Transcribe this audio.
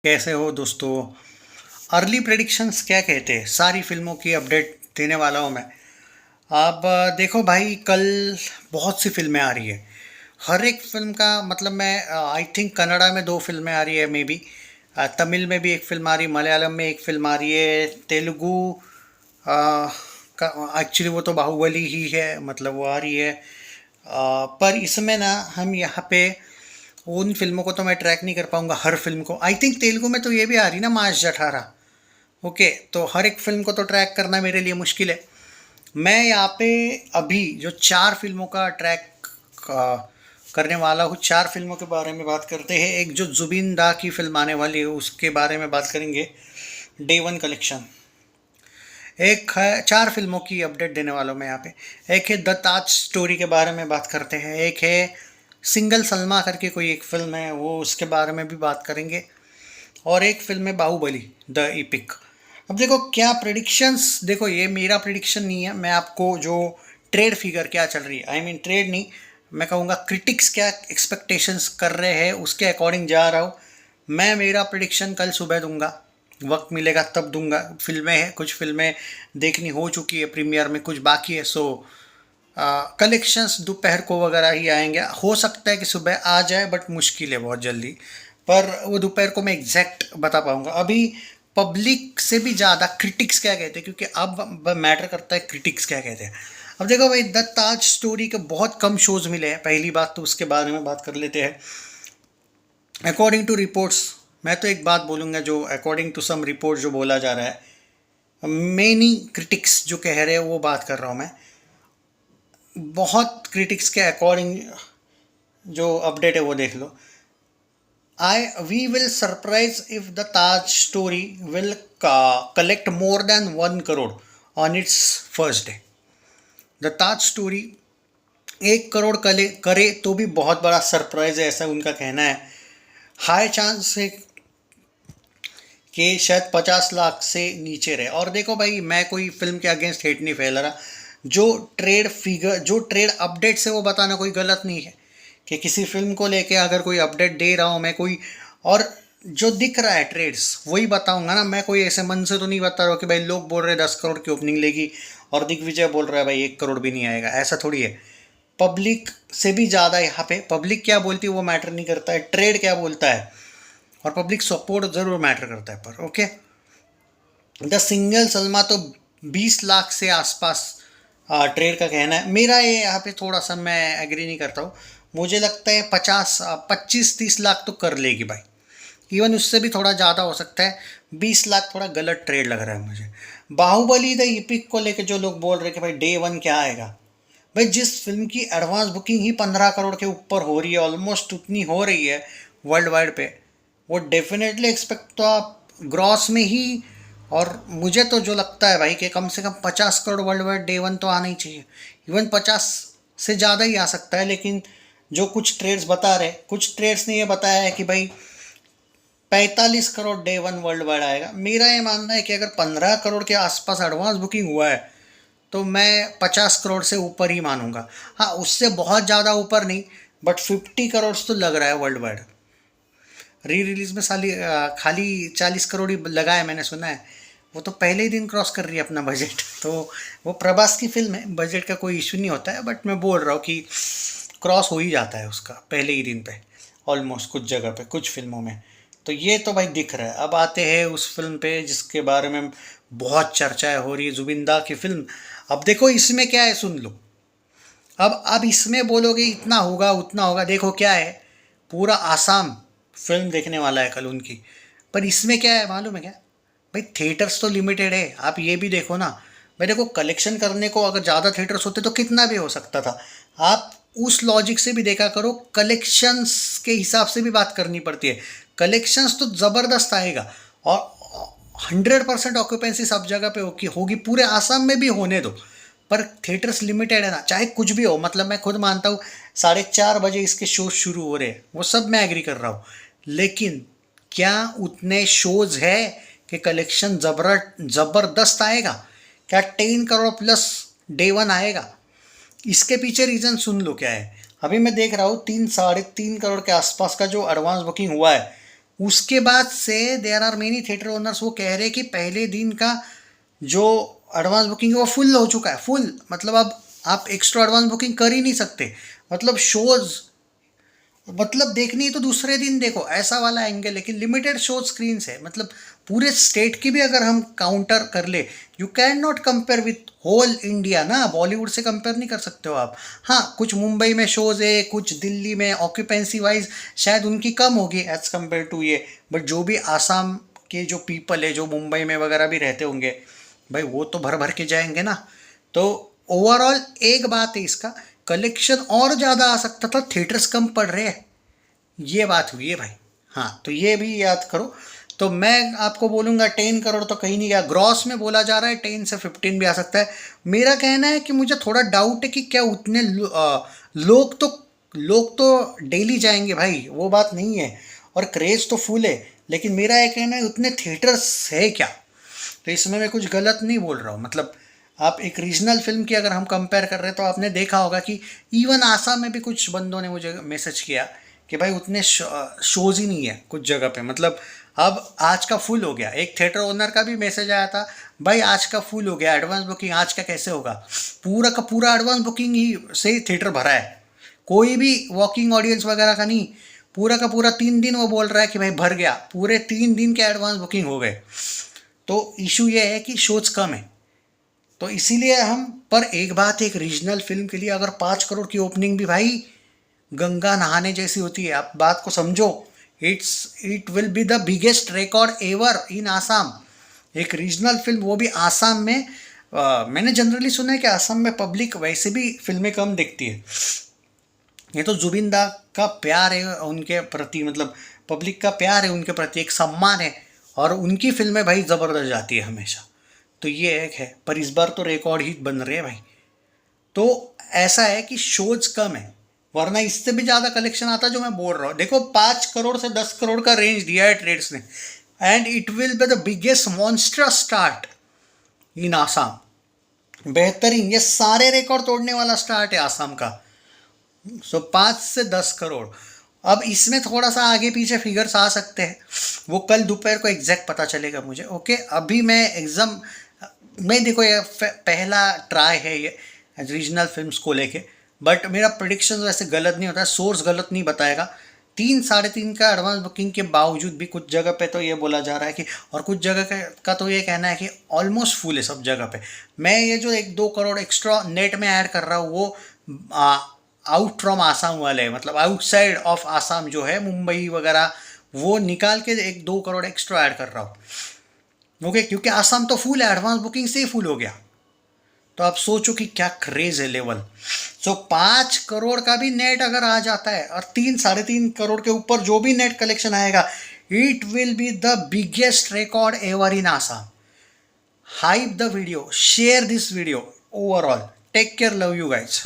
कैसे हो दोस्तों। अर्ली प्रेडिक्शंस क्या कहते हैं, सारी फिल्मों की अपडेट देने वाला हूँ मैं। अब देखो भाई, कल बहुत सी फिल्में आ रही है। हर एक फिल्म का मतलब मैं आई थिंक कन्नड़ा में 2 फिल्में आ रही है, मे बी तमिल में भी एक फिल्म आ रही है, मलयालम में एक फिल्म आ रही है, तेलुगु एक्चुअली वो तो बाहुबली ही है, मतलब वो आ रही है। पर इसमें ना हम यहाँ पे उन फिल्मों को तो मैं ट्रैक नहीं कर पाऊंगा, हर फिल्म को। आई थिंक तेलुगु में तो ये भी आ रही ना, मार्च 18। ओके, तो हर एक फिल्म को तो ट्रैक करना मेरे लिए मुश्किल है। मैं यहाँ पे अभी जो 4 फिल्मों का ट्रैक करने वाला हूँ, 4 फिल्मों के बारे में बात करते हैं। एक जो जुबिन दा की फिल्म आने वाली है उसके बारे में बात करेंगे, डे वन कलेक्शन। एक है, 4 फिल्मों की अपडेट देने वाला हूँ मैं यहाँ पे। एक है द ताज स्टोरी के बारे में बात करते हैं, एक है सिंगल सलमा करके कोई एक फिल्म है, वो उसके बारे में भी बात करेंगे, और एक फिल्म है बाहुबली द इपिक। अब देखो क्या प्रिडिक्शंस, देखो ये मेरा प्रिडिक्शन नहीं है, मैं आपको जो ट्रेड फिगर क्या चल रही है, आई मीन ट्रेड नहीं, मैं कहूँगा क्रिटिक्स क्या एक्सपेक्टेशंस कर रहे हैं उसके अकॉर्डिंग जा रहा हूँ। मैं मेरा प्रिडिक्शन कल सुबह दूंगा, वक्त मिलेगा तब दूंगा। फिल्में हैं, कुछ फिल्में देखनी हो चुकी है प्रीमियर में, कुछ बाकी है, सो कलेक्शंस दोपहर को वगैरह ही आएंगे। हो सकता है कि सुबह आ जाए, बट मुश्किल है बहुत जल्दी। पर वो दोपहर को मैं एग्जैक्ट बता पाऊंगा। अभी पब्लिक से भी ज़्यादा क्रिटिक्स क्या कहते हैं, क्योंकि अब मैटर करता है क्रिटिक्स क्या कहते हैं। अब देखो भाई, द ताज स्टोरी के बहुत कम शोज मिले हैं, पहली बात तो उसके बारे में बात कर लेते हैं। अकॉर्डिंग टू रिपोर्ट्स, मैं तो एक बात बोलूँगा, जो अकॉर्डिंग टू सम रिपोर्ट जो बोला जा रहा है, मेनी क्रिटिक्स जो कह रहे हैं वो बात कर रहा हूँ मैं। बहुत क्रिटिक्स के अकॉर्डिंग जो अपडेट है वो देख लो। आई we will surprise if the Taj story will collect more than 1 crore on it's first day. The Taj story 1 crore करे तो भी बहुत बड़ा सरप्राइज है, ऐसा उनका कहना है। हाई चांस है कि शायद 50 लाख से नीचे रहे। और देखो भाई, मैं कोई फिल्म के अगेंस्ट हेट नहीं फैला रहा। जो ट्रेड फिगर, जो ट्रेड अपडेट्स है वो बताना कोई गलत नहीं है, कि किसी फिल्म को लेके अगर कोई अपडेट दे रहा हूँ मैं कोई, और जो दिख रहा है ट्रेड्स वही बताऊंगा ना। मैं कोई ऐसे मन से तो नहीं बता रहा हूँ कि भाई लोग बोल रहे हैं 10 करोड़ की ओपनिंग लेगी और दिग्विजय बोल रहा है भाई 1 करोड़ भी नहीं आएगा, ऐसा थोड़ी है। पब्लिक से भी ज़्यादा यहाँ पे पब्लिक क्या बोलती है वो मैटर नहीं करता है, ट्रेड क्या बोलता है, और पब्लिक सपोर्ट ज़रूर मैटर करता है। पर ओके, द सिंगल सलमा तो 20 लाख से आसपास ट्रेड का कहना है। मेरा ये यहाँ पे थोड़ा सा मैं एग्री नहीं करता हूँ। मुझे लगता है 25-30 लाख तो कर लेगी भाई, इवन उससे भी थोड़ा ज़्यादा हो सकता है। 20 लाख थोड़ा गलत ट्रेड लग रहा है मुझे। बाहुबली द इपिक को लेके जो लोग बोल रहे हैं कि भाई डे वन क्या आएगा, भाई जिस फिल्म की एडवांस बुकिंग ही 15 करोड़ के ऊपर हो रही है, ऑलमोस्ट उतनी हो रही है वर्ल्ड वाइड पे, वो डेफिनेटली एक्सपेक्ट तो आप ग्रॉस में ही। और मुझे तो जो लगता है भाई कि कम से कम 50 crore world wide day one तो आना ही चाहिए। इवन 50 से ज़्यादा ही आ सकता है, लेकिन जो कुछ ट्रेड्स बता रहे, कुछ ट्रेड्स ने ये बताया है कि भाई 45 crore day one world wide आएगा। मेरा ये मानना है कि अगर 15 करोड़ के आसपास एडवांस बुकिंग हुआ है तो मैं 50 करोड़ से ऊपर ही मानूंगा। हाँ, उससे बहुत ज़्यादा ऊपर नहीं, बट 50 करोड़ तो लग रहा है वर्ल्ड वाइड। री रिलीज में खाली 40 करोड़ ही लगा है, मैंने सुना है। वो तो पहले ही दिन क्रॉस कर रही है अपना बजट। तो वो प्रभास की फिल्म है, बजट का कोई इशू नहीं होता है, बट मैं बोल रहा हूँ कि क्रॉस हो ही जाता है उसका पहले ही दिन पे, ऑलमोस्ट कुछ जगह पे, कुछ फिल्मों में। तो ये तो भाई दिख रहा है। अब आते हैं उस फिल्म पे जिसके बारे में बहुत चर्चाएं हो रही है, जुबिंदा की फिल्म। अब देखो इसमें क्या है, सुन लो। अब इसमें बोलोगे इतना होगा उतना होगा, देखो क्या है, पूरा आसाम फिल्म देखने वाला है कल उनकी। पर इसमें क्या है मालूम है क्या भाई, थिएटर्स तो लिमिटेड है। आप ये भी देखो ना भाई, देखो कलेक्शन करने को अगर ज़्यादा थिएटर्स होते तो कितना भी हो सकता था। आप उस लॉजिक से भी देखा करो, कलेक्शंस के हिसाब से भी बात करनी पड़ती है। कलेक्शंस तो ज़बरदस्त आएगा, और 100% ऑक्यूपेंसी सब जगह पे होगी, पूरे आसाम में भी होने दो। पर थिएटर्स लिमिटेड है ना, चाहे कुछ भी हो। मतलब मैं खुद मानता हूँ 4:30 बजे इसके शो शुरू हो रहे हैं, वो सब मैं एग्री कर रहा हूँ, लेकिन क्या उतने शोज है कि कलेक्शन ज़बरदस्त आएगा? क्या 10 करोड़ प्लस डे वन आएगा? इसके पीछे रीज़न सुन लो क्या है। अभी मैं देख रहा हूँ 3-3.5 करोड़ के आसपास का जो एडवांस बुकिंग हुआ है, उसके बाद से there are many theatre owners वो कह रहे हैं कि पहले दिन का जो एडवांस बुकिंग है वो फुल हो चुका है, फुल मतलब अब आप एक्स्ट्रा एडवांस बुकिंग कर ही नहीं सकते। मतलब शोज मतलब देखनी है तो दूसरे दिन देखो, ऐसा वाला एंगल। लेकिन लिमिटेड शो स्क्रीन है, मतलब पूरे स्टेट की भी अगर हम काउंटर कर ले, you can not compare with whole India ना, बॉलीवुड से कंपेयर नहीं कर सकते हो आप। हाँ, कुछ मुंबई में शोज है, कुछ दिल्ली में, ऑक्यूपेंसी वाइज शायद उनकी कम होगी एज कम्पेयर टू ये, बट जो भी आसाम के जो पीपल है जो मुंबई में वगैरह भी रहते होंगे भाई, वो तो भर भर के जाएंगे ना। तो ओवरऑल एक बात है, इसका कलेक्शन और ज़्यादा आ सकता था, थिएटर्स कम पड़ रहे हैं, ये बात हुई है भाई। हाँ, तो ये भी याद करो। तो मैं आपको बोलूँगा 10 करोड़ तो कहीं नहीं गया, ग्रॉस में बोला जा रहा है 10 से 15 भी आ सकता है। मेरा कहना है कि मुझे थोड़ा डाउट है कि क्या उतने लोग तो डेली जाएंगे भाई, वो बात नहीं है, और क्रेज़ तो फुल है। लेकिन मेरा ये कहना है उतने थिएटर्स है क्या, तो इसमें मैं कुछ गलत नहीं बोल रहा हूँ। मतलब आप एक रीजनल फिल्म की अगर हम कंपेयर कर रहे हैं तो आपने देखा होगा कि इवन आसाम में भी कुछ बंदों ने मुझे मैसेज किया कि भाई उतने शोज ही नहीं है कुछ जगह पे। मतलब अब आज का फुल हो गया, एक थिएटर ओनर का भी मैसेज आया था, भाई आज का फुल हो गया, एडवांस बुकिंग आज का कैसे होगा, पूरा का पूरा एडवांस बुकिंग ही से थिएटर भरा है, कोई भी वॉकिंग ऑडियंस वगैरह का नहीं। पूरा का पूरा 3 दिन वो बोल रहा है कि भाई भर गया, पूरे 3 दिन के एडवांस बुकिंग हो गए। तो इशू ये है कि शोज कम है, तो इसीलिए हम पर एक बात है, एक रीजनल फिल्म के लिए अगर 5 करोड़ की ओपनिंग भी भाई गंगा नहाने जैसी होती है, आप बात को समझो। It will be the biggest record ever in Assam, एक रीजनल फिल्म, वो भी आसाम में। मैंने जनरली सुना है कि आसाम में पब्लिक वैसे भी फिल्में कम देखती है, ये तो जुबिन दा का प्यार है उनके प्रति, मतलब पब्लिक का प्यार है उनके प्रति, एक सम्मान है, और उनकी फिल्में भाई ज़बरदस्त जाती है हमेशा। तो ये एक है, पर इस बार तो रिकॉर्ड ही बन रहे हैं भाई। तो ऐसा है कि शोज कम है, वरना इससे भी ज़्यादा कलेक्शन आता जो मैं बोल रहा हूँ। देखो 5 करोड़ से 10 करोड़ का रेंज दिया है ट्रेड्स ने, and it will be the biggest monster start in Assam. बेहतरीन, ये सारे रिकॉर्ड तोड़ने वाला स्टार्ट है आसाम का। सो 5 से 10 करोड़। अब इसमें थोड़ा सा आगे पीछे फिगर्स आ सकते हैं, वो कल दोपहर को एग्जैक्ट पता चलेगा मुझे। ओके, अभी मैं एग्ज़ाम मैं देखो ये पहला ट्राई है ये रीजनल फिल्म्स को लेके, बट मेरा प्रेडिक्शन वैसे गलत नहीं होता, सोर्स गलत नहीं बताएगा। 3 साढ़े 3 का एडवांस बुकिंग के बावजूद भी कुछ जगह पे तो ये बोला जा रहा है कि, और कुछ जगह का तो ये कहना है कि ऑलमोस्ट फुल है सब जगह पे। मैं ये जो 1-2 करोड़ एक्स्ट्रा नेट में ऐड कर रहा हूँ वो आउट फ्रॉम आसाम वाले, मतलब आउटसाइड ऑफ आसाम जो है मुंबई वगैरह, वो निकाल के 1-2 करोड़ एक्स्ट्रा ऐड कर रहा हूँ। ओके, क्योंकि आसाम तो फुल है, एडवांस बुकिंग से ही फुल हो गया। तो आप सोचो कि क्या क्रेज है लेवल। सो 5 करोड़ का भी नेट अगर आ जाता है, और 3-3.5 करोड़ के ऊपर जो भी नेट कलेक्शन आएगा, it will be the biggest record ever in Assam. Hype the video, share this video overall. Take care, love you guys.